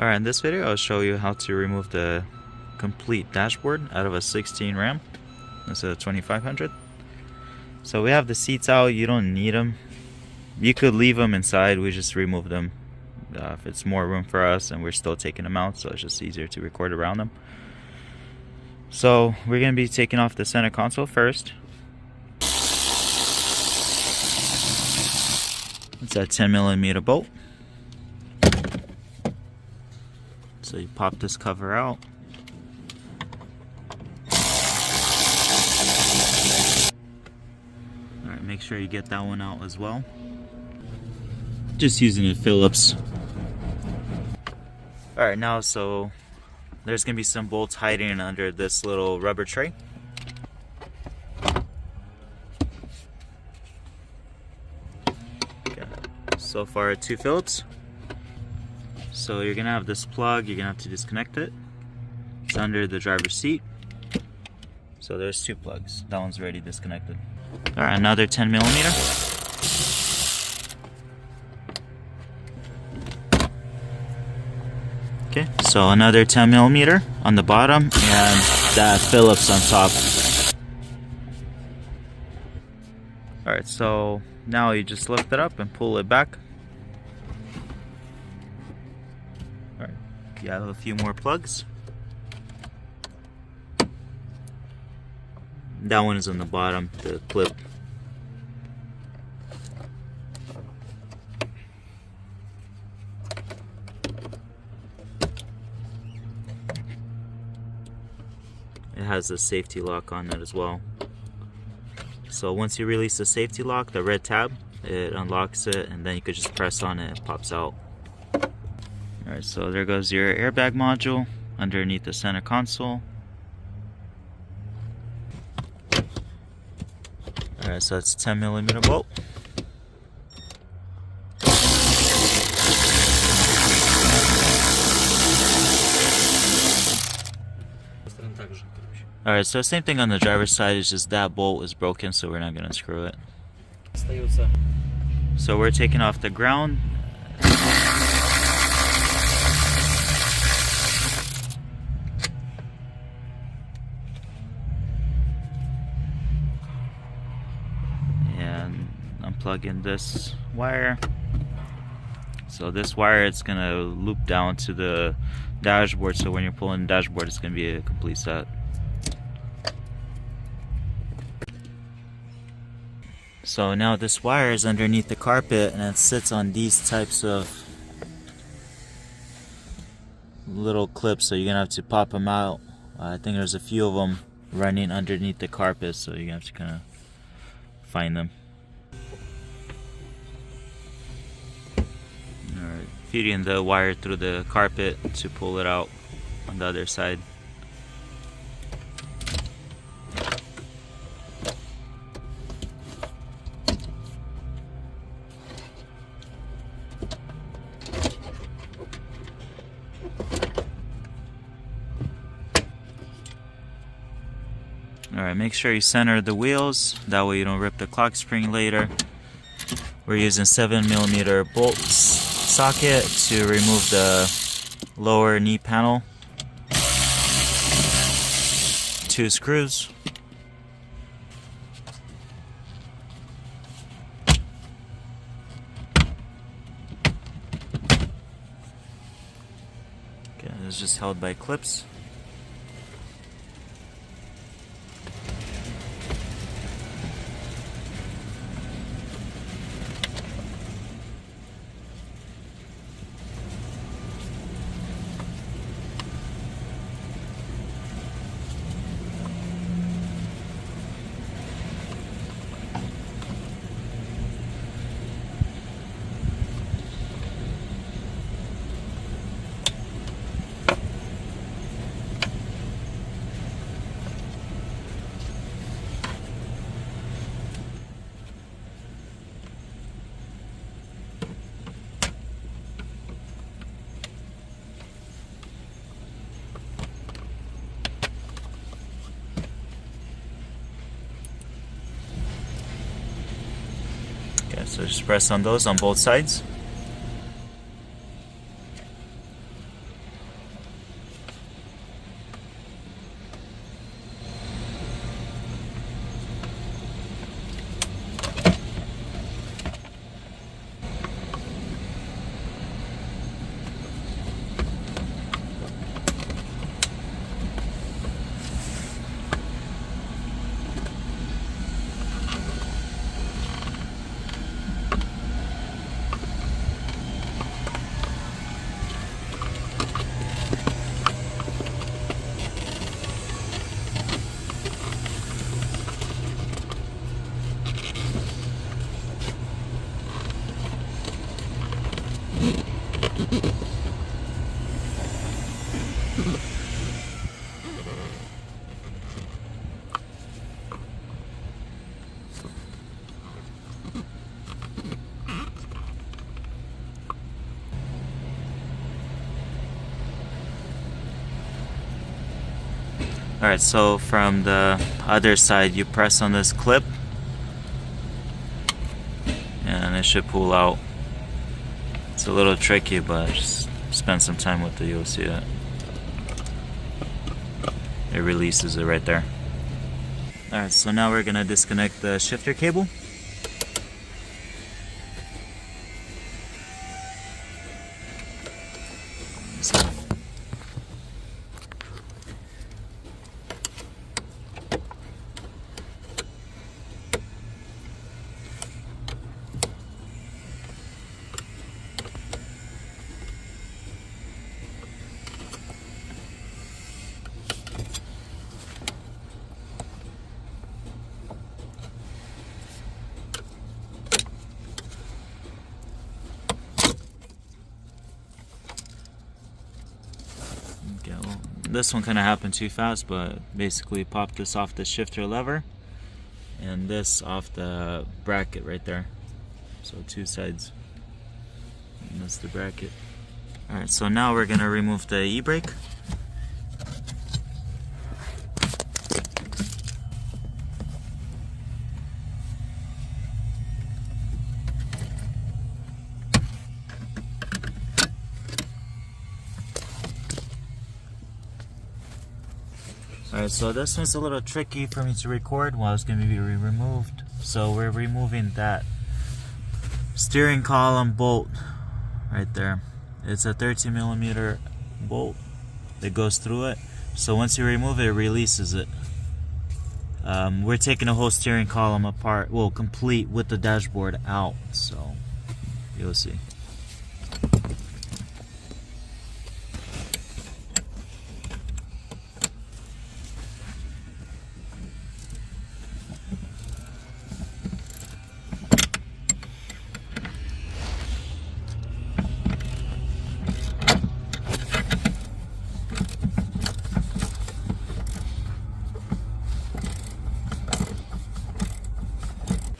Alright, in this video I'll show you how to remove the complete dashboard out of a 16 Ram instead of 2500. So we have the seats out, you don't need them. You could leave them inside, we just remove them if it's more room for us, and we're still taking them out, so it's just easier to record around them. So we're going to be taking off the center console first. It's a 10mm bolt. So you pop this cover out. Alright, make sure you get that one out as well. Just using a Phillips. Alright, now so there's going to be some bolts hiding under this little rubber tray. Okay. So far 2 Phillips. So you're going to have this plug, you're going to have to disconnect it. It's under the driver's seat. So there's 2 plugs. That one's already disconnected. Alright, another 10mm. Okay, so another 10mm on the bottom and that Phillips on top. Alright, so now you just lift it up and pull it back. Alright, you have a few more plugs. That one is on the bottom, the clip. It has a safety lock on it as well. So once you release the safety lock, the red tab, it unlocks it, and then you could just press on it, it pops out. Alright, so there goes your airbag module underneath the center console. Alright, so it's 10mm bolt. Alright, so same thing on the driver's side, it's just that bolt is broken, so we're not going to screw it. So we're taking off the ground. And unplugging this wire. So this wire, it's going to loop down to the dashboard, so when you're pulling the dashboard, it's going to be a complete set. So now this wire is underneath the carpet and it sits on these types of little clips, so you're gonna have to pop them out. I think there's a few of them running underneath the carpet, so you have to kind of find them. Alright, feeding the wire through the carpet to pull it out on the other side. Alright, make sure you center the wheels, that way you don't rip the clock spring later. We're using 7mm bolt socket to remove the lower knee panel. 2 screws. Okay, it's just held by clips. So just press on those on both sides. Alright, so from the other side you press on this clip and it should pull out. It's a little tricky, but just spend some time with it, you'll see that. It releases it right there. Alright, so now we're gonna disconnect the shifter cable. Okay, well, this one kind of happened too fast, but basically pop this off the shifter lever and this off the bracket right there. So two sides, and that's the bracket. Alright, so now we're gonna remove the e-brake. Alright, so this one's a little tricky for me to record while it's going to be removed. So we're removing that steering column bolt right there. It's a 13mm bolt that goes through it. So once you remove it, it releases it. We're taking the whole steering column apart, well, complete with the dashboard out. So you'll see.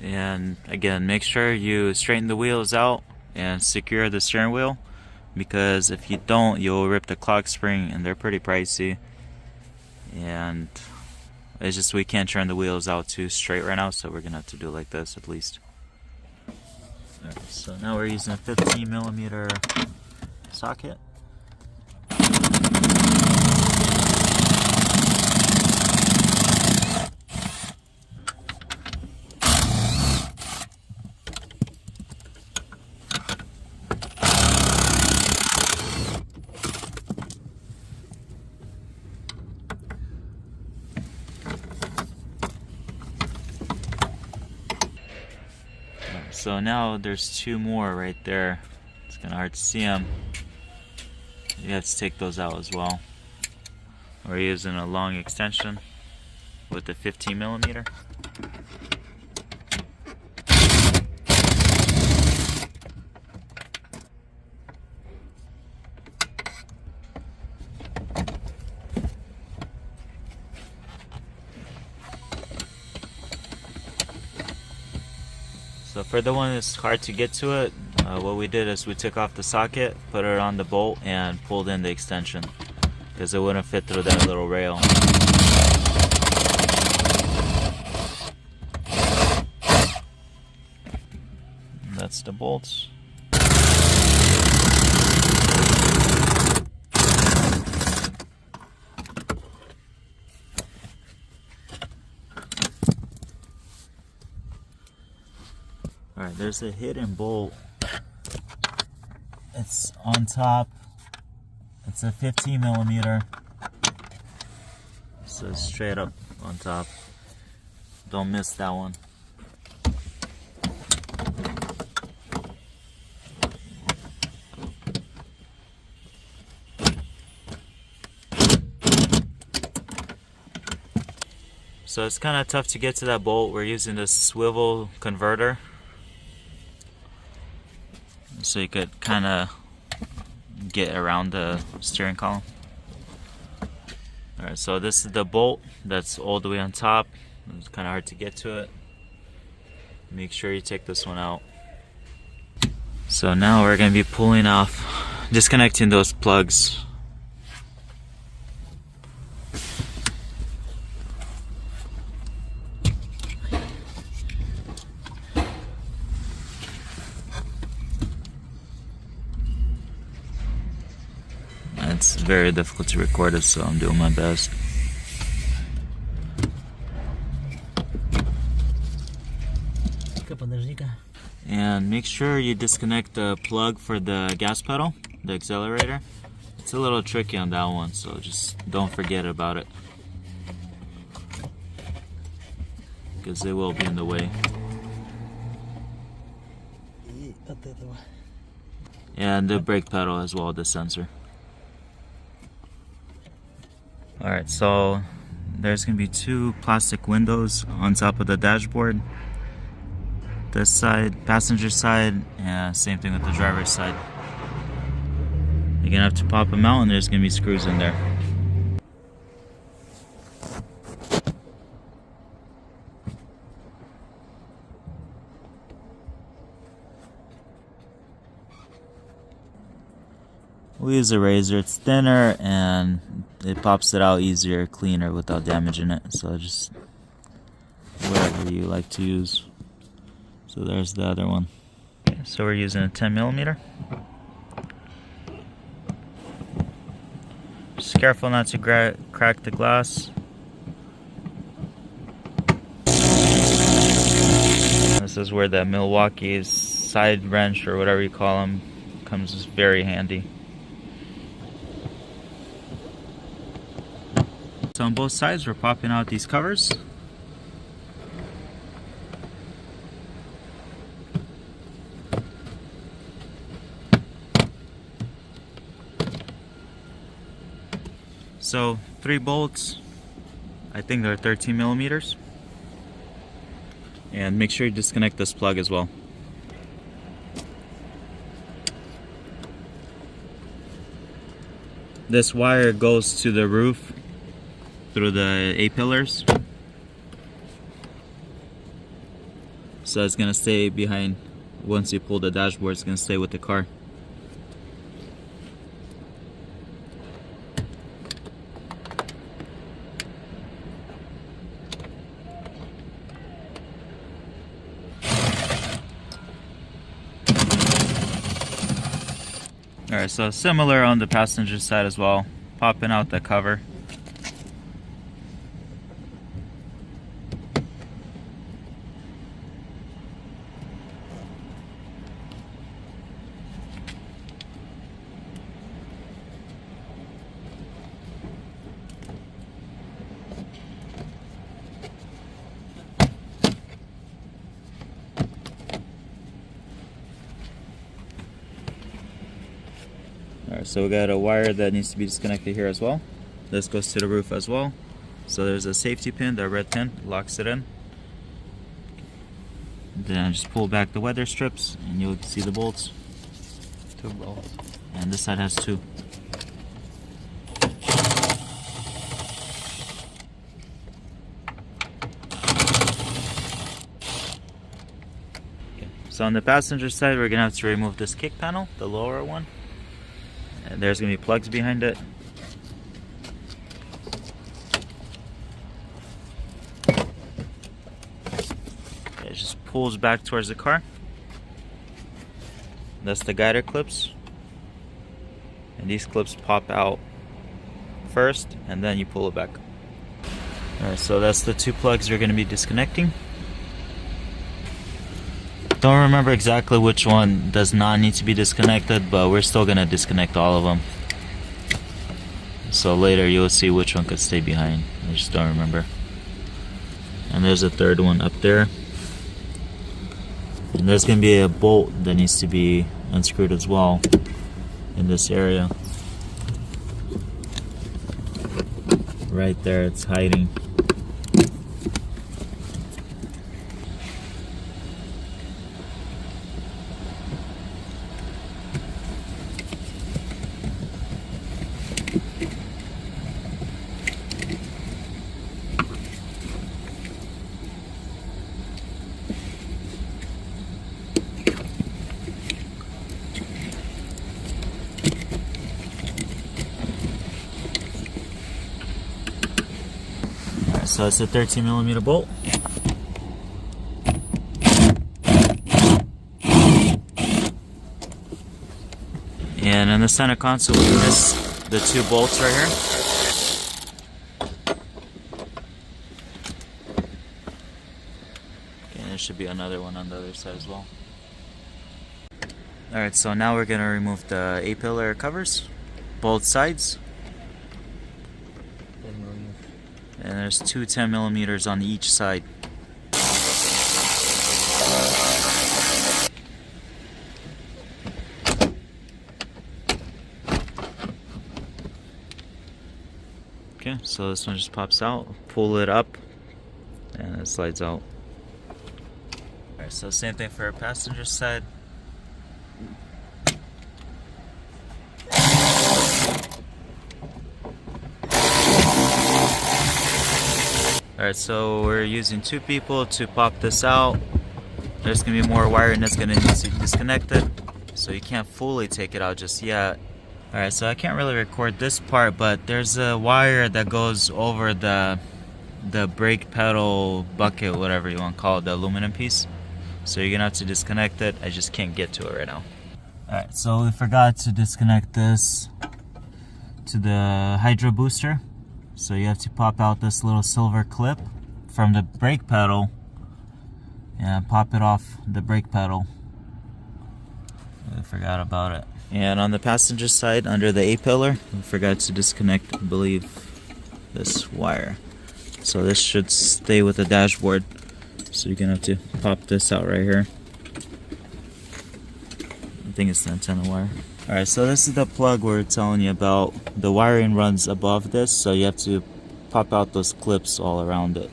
And again, make sure you straighten the wheels out and secure the steering wheel, because if you don't, you'll rip the clock spring, and they're pretty pricey. And it's just we can't turn the wheels out too straight right now, so we're gonna have to do it like this at least. Alright, so now we're using a 15mm socket. So now there's two more right there. It's kind of hard to see them. You have to take those out as well. We're using a long extension with the 15mm. So for the one that's hard to get to it, what we did is we took off the socket, put it on the bolt, and pulled in the extension, because it wouldn't fit through that little rail. And that's the bolts. Alright, there's a hidden bolt. It's on top. It's a 15mm. So straight up on top. Don't miss that one. So it's kind of tough to get to that bolt. We're using this swivel converter, so you could kind of get around the steering column. Alright, so this is the bolt that's all the way on top. It's kind of hard to get to it. Make sure you take this one out. So now we're going to be pulling off, disconnecting those plugs. It's very difficult to record it, so I'm doing my best. And make sure you disconnect the plug for the gas pedal, the accelerator. It's a little tricky on that one, so just don't forget about it, because it will be in the way. And the brake pedal as well, the sensor. Alright, so there's going to be two plastic windows on top of the dashboard. This side, passenger side, and same thing with the driver's side. You're going to have to pop them out, and there's going to be screws in there. We use a razor, it's thinner and it pops it out easier, cleaner without damaging it. So just whatever you like to use. So there's the other one. Okay, so we're using a 10mm. Just careful not to crack the glass. This is where the Milwaukee's side wrench, or whatever you call them, comes very handy. So on both sides we're popping out these covers. So 3 bolts, I think they're 13mm. And make sure you disconnect this plug as well. This wire goes to the roof through the A-pillars, so it's gonna stay behind. Once you pull the dashboard, it's gonna stay with the car. Alright, so similar on the passenger side as well, popping out the cover. Alright, so we got a wire that needs to be disconnected here as well. This goes to the roof as well. So there's a safety pin, the red pin, locks it in. Then just pull back the weather strips and you'll see the bolts. 2 bolts. And this side has 2. So on the passenger side, we're gonna have to remove this kick panel, the lower one. And there's gonna be plugs behind it. It just pulls back towards the car. That's the guider clips. And these clips pop out first, and then you pull it back. Alright, so that's the 2 plugs you're gonna be disconnecting. Don't remember exactly which one does not need to be disconnected, but we're still gonna disconnect all of them. So later you'll see which one could stay behind. I just don't remember. And there's a 3rd one up there. And there's gonna be a bolt that needs to be unscrewed as well in this area. Right there, it's hiding. So it's a 13mm bolt. And in the center console, we miss the 2 bolts right here. Okay, and there should be another one on the other side as well. Alright, so now we're going to remove the A-pillar covers, both sides. And there's 2 10mm on each side. Okay, so this one just pops out, pull it up, and it slides out. Alright, so same thing for our passenger side. Alright, so we're using 2 people to pop this out. There's going to be more wiring that's going to need to be disconnected, so you can't fully take it out just yet. Alright, so I can't really record this part, but there's a wire that goes over the brake pedal bucket, whatever you want to call it, the aluminum piece. So you're going to have to disconnect it. I just can't get to it right now. Alright, so we forgot to disconnect this to the hydro booster. So you have to pop out this little silver clip from the brake pedal and pop it off the brake pedal. I forgot about it. And on the passenger side, under the A-pillar, we forgot to disconnect, I believe, this wire. So this should stay with the dashboard. So you're gonna have to pop this out right here. I think it's the antenna wire. Alright, so this is the plug we're telling you about. The wiring runs above this, so you have to pop out those clips all around it.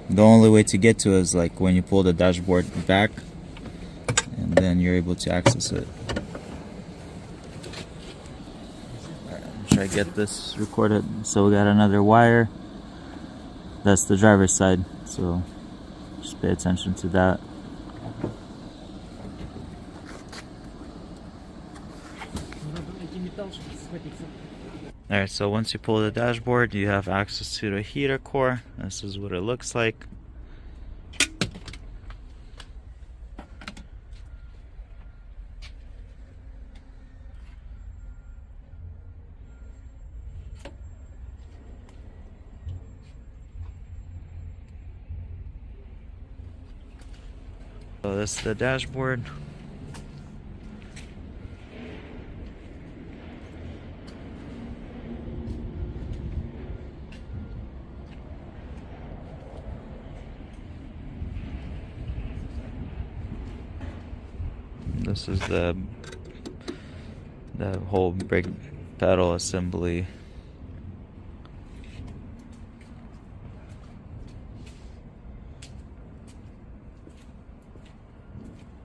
The only way to get to it is like when you pull the dashboard back, and then you're able to access it. Alright, try to get this recorded. So we got another wire. That's the driver's side, so just pay attention to that. Alright, so once you pull the dashboard, you have access to the heater core. This is what it looks like. So this is the dashboard. This is the whole brake pedal assembly